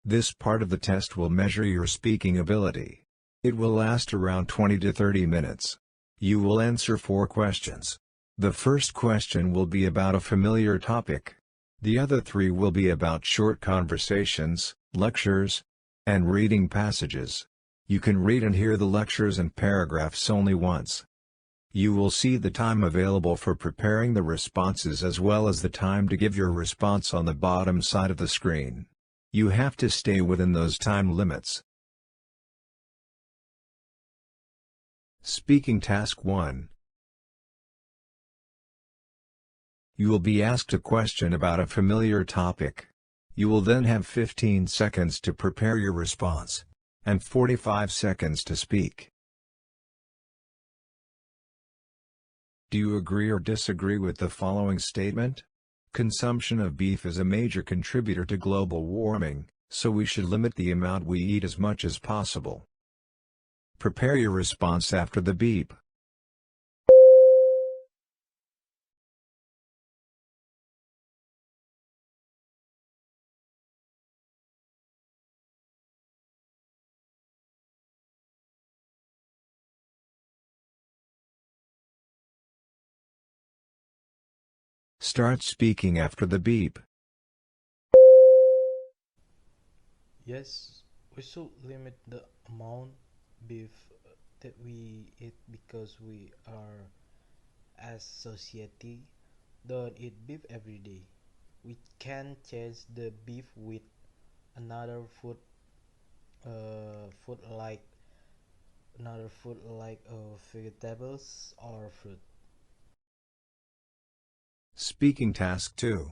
This part of the test will measure your speaking ability. It will last around 20 to 30 minutes. You will answer 4 questions. The first question will be about a familiar topic. The other 3 will be about short conversations, lectures, and reading passages. You can read and hear the lectures and paragraphs only once. You will see the time available for preparing the responses as well as the time to give your response on the bottom side of the screen. You have to stay within those time limits. Speaking Task 1. You will be asked a question about a familiar topic. You will then have 15 seconds to prepare your response, and 45 seconds to speak. Do you agree or disagree with the following statement? Consumption of beef is a major contributor to global warming, so we should limit the amount we eat as much as possible. Prepare your response after the beep. Start speaking after the beep. Yes, we should limit the amount beef that we eat because we are, as society, don't eat beef every day. We can change the beef with another food like vegetables or fruit. Speaking Task 2.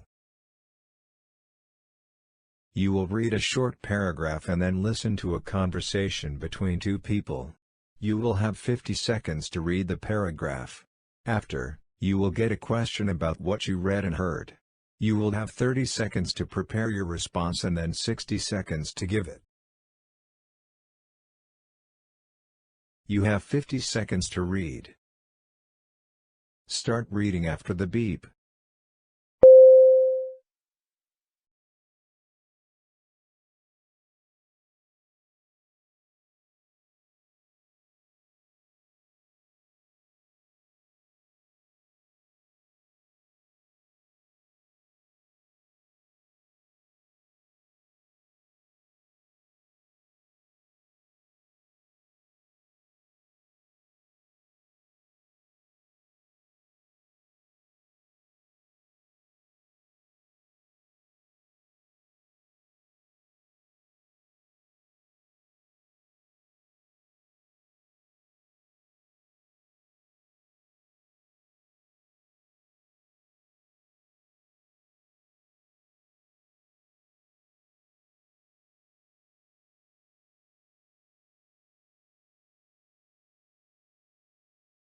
You will read a short paragraph and then listen to a conversation between 2 people. You will have 50 seconds to read the paragraph. After, you will get a question about what you read and heard. You will have 30 seconds to prepare your response and then 60 seconds to give it. You have 50 seconds to read. Start reading after the beep.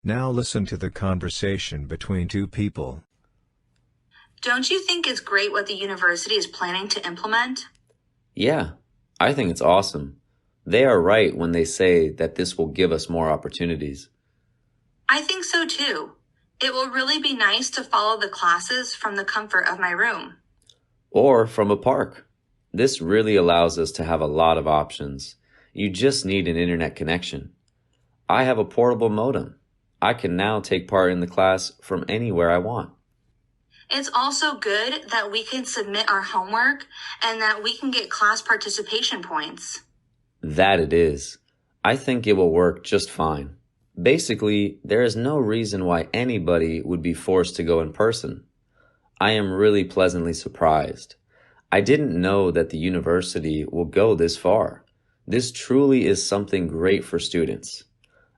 Now listen to the conversation between 2 people. Don't you think it's great what the university is planning to implement? Yeah, I think it's awesome. They are right when they say that this will give us more opportunities. I think so too. It will really be nice to follow the classes from the comfort of my room. Or from a park. This really allows us to have a lot of options. You just need an internet connection. I have a portable modem. I can now take part in the class from anywhere I want. It's also good that we can submit our homework and that we can get class participation points. That it is. I think it will work just fine. Basically, there is no reason why anybody would be forced to go in person. I am really pleasantly surprised. I didn't know that the university will go this far. This truly is something great for students.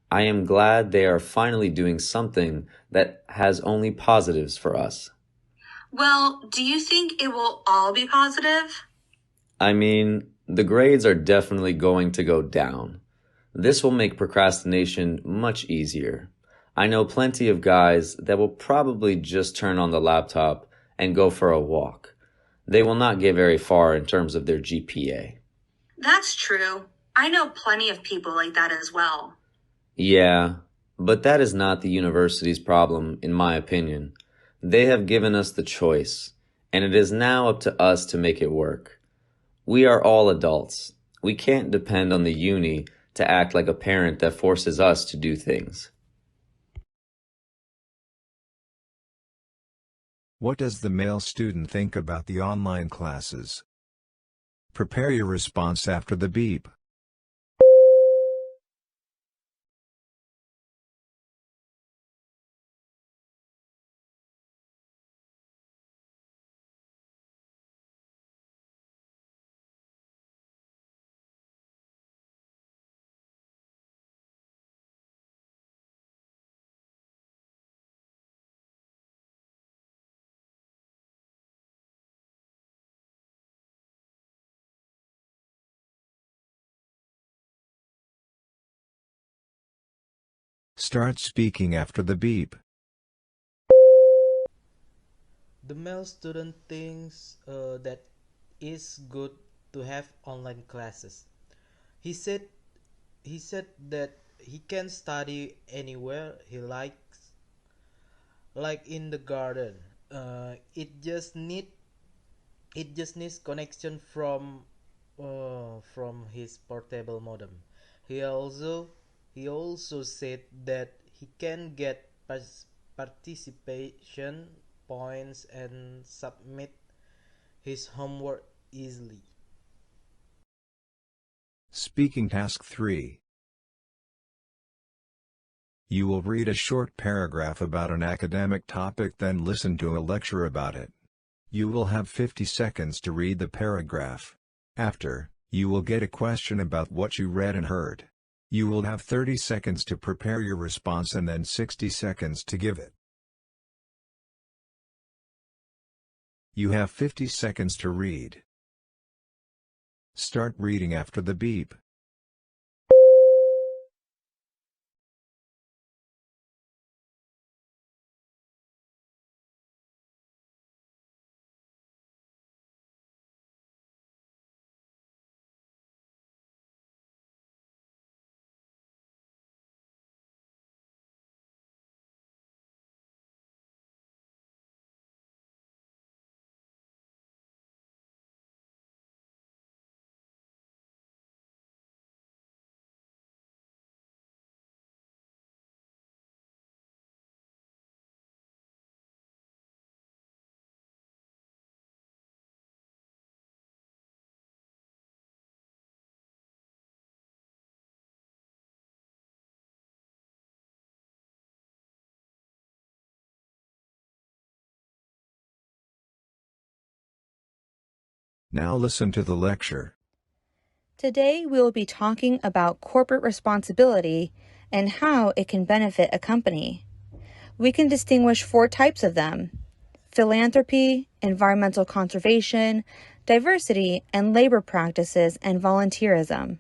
I am glad they are finally doing something that has only positives for us. Well, do you think it will all be positive? I mean, the grades are definitely going to go down. This will make procrastination much easier. I know plenty of guys that will probably just turn on the laptop and go for a walk. They will not get very far in terms of their GPA. That's true. I know plenty of people like that as well. Yeah, but that is not the university's problem, in my opinion. They have given us the choice, and it is now up to us to make it work. We are all adults. We can't depend on the uni to act like a parent that forces us to do things. What does the male student think about the online classes? Prepare your response after the beep. Start speaking after the beep. The male student thinks that it's good to have online classes. He said he said that he can study anywhere he likes, like in the garden. Uh, it just need it just needs connection from his portable modem. He also he also said that he can get participation points and submit his homework easily. Speaking task 3. You will read a short paragraph about an academic topic, then listen to a lecture about it. You will have 50 seconds to read the paragraph. After, you will get a question about what you read and heard. You will have 30 seconds to prepare your response and then 60 seconds to give it. You have 50 seconds to read. Start reading after the beep. Now listen to the lecture. Today we will be talking about corporate responsibility and how it can benefit a company. We can distinguish 4 types of them: philanthropy, environmental conservation, diversity, and labor practices and volunteerism.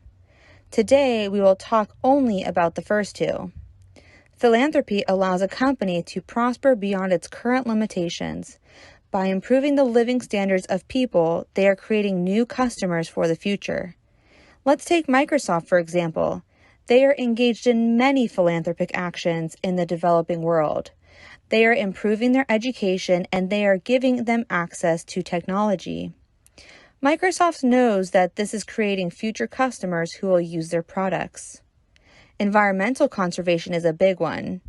Today we will talk only about the first 2. Philanthropy allows a company to prosper beyond its current limitations. By improving the living standards of people, they are creating new customers for the future. Let's take Microsoft, for example. They are engaged in many philanthropic actions in the developing world. They are improving their education and they are giving them access to technology. Microsoft knows that this is creating future customers who will use their products. Environmental conservation is a big one.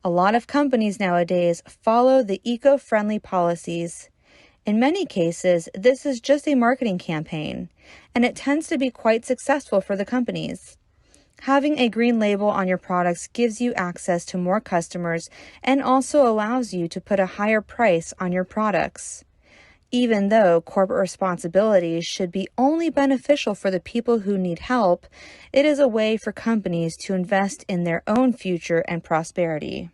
A lot of companies nowadays follow the eco-friendly policies. In many cases, this is just a marketing campaign, and it tends to be quite successful for the companies. Having a green label on your products gives you access to more customers and also allows you to put a higher price on your products. Even though corporate responsibility should be only beneficial for the people who need help, it is a way for companies to invest in their own future and prosperity.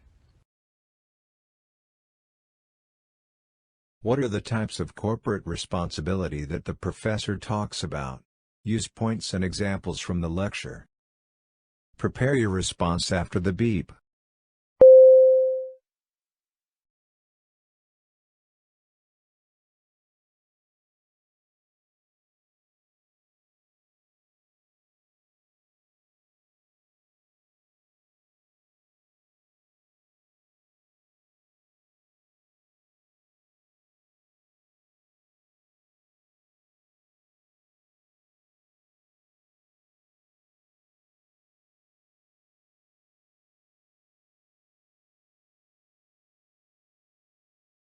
What are the types of corporate responsibility that the professor talks about? Use points and examples from the lecture. Prepare your response after the beep.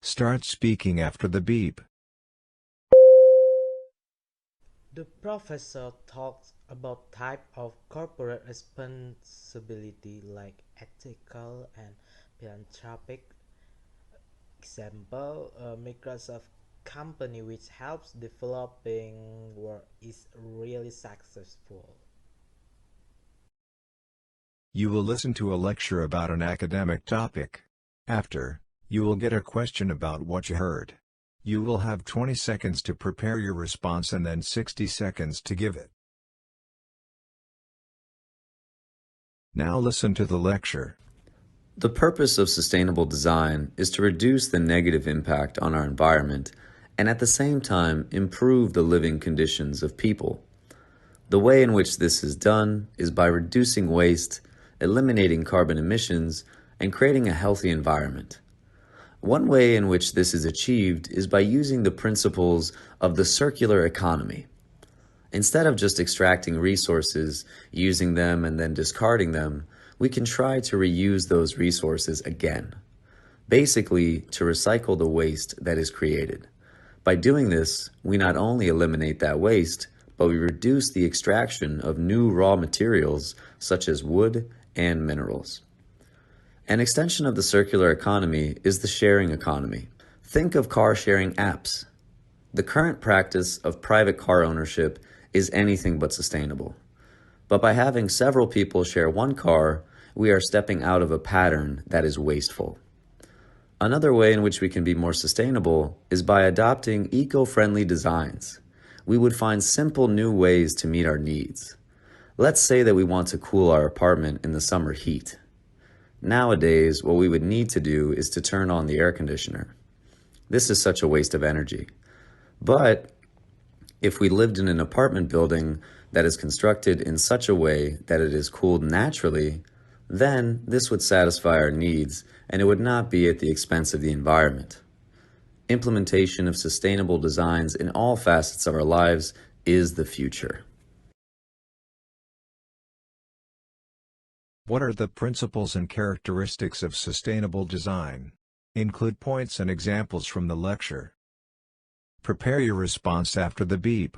Start speaking after the beep. The professor talks about type of corporate responsibility like ethical and philanthropic. Example, a Microsoft company which helps developing work is really successful. You will listen to a lecture about an academic topic. After, you will get a question about what you heard. You will have 20 seconds to prepare your response and then 60 seconds to give it. Now listen to the lecture. The purpose of sustainable design is to reduce the negative impact on our environment and at the same time improve the living conditions of people. The way in which this is done is by reducing waste, eliminating carbon emissions, and creating a healthy environment. One way in which this is achieved is by using the principles of the circular economy. Instead of just extracting resources, using them, and then discarding them, we can try to reuse those resources again. Basically, to recycle the waste that is created. By doing this, we not only eliminate that waste, but we reduce the extraction of new raw materials such as wood and minerals. An extension of the circular economy is the sharing economy. Think of car sharing apps. The current practice of private car ownership is anything but sustainable. But by having several people share one car, we are stepping out of a pattern that is wasteful. Another way in which we can be more sustainable is by adopting eco-friendly designs. We would find simple new ways to meet our needs. Let's say that we want to cool our apartment in the summer heat. Nowadays, what we would need to do is to turn on the air conditioner. This is such a waste of energy. But if we lived in an apartment building that is constructed in such a way that it is cooled naturally, then this would satisfy our needs and it would not be at the expense of the environment. Implementation of sustainable designs in all facets of our lives is the future. What are the principles and characteristics of sustainable design? Include points and examples from the lecture. Prepare your response after the beep.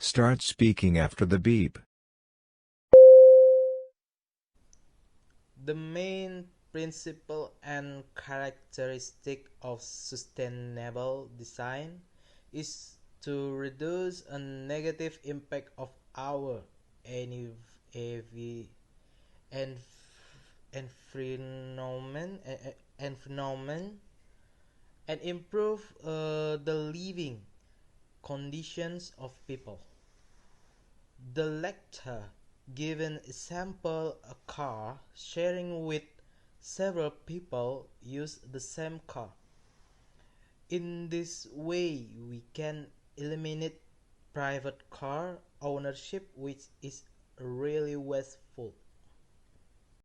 Start speaking after the beep. The main principle and characteristic of sustainable design is to reduce a negative impact of our env- environment and improve the living conditions of people. The lecture given example a car sharing with several people use the same car. In this way, we can eliminate private car ownership, which is really wasteful.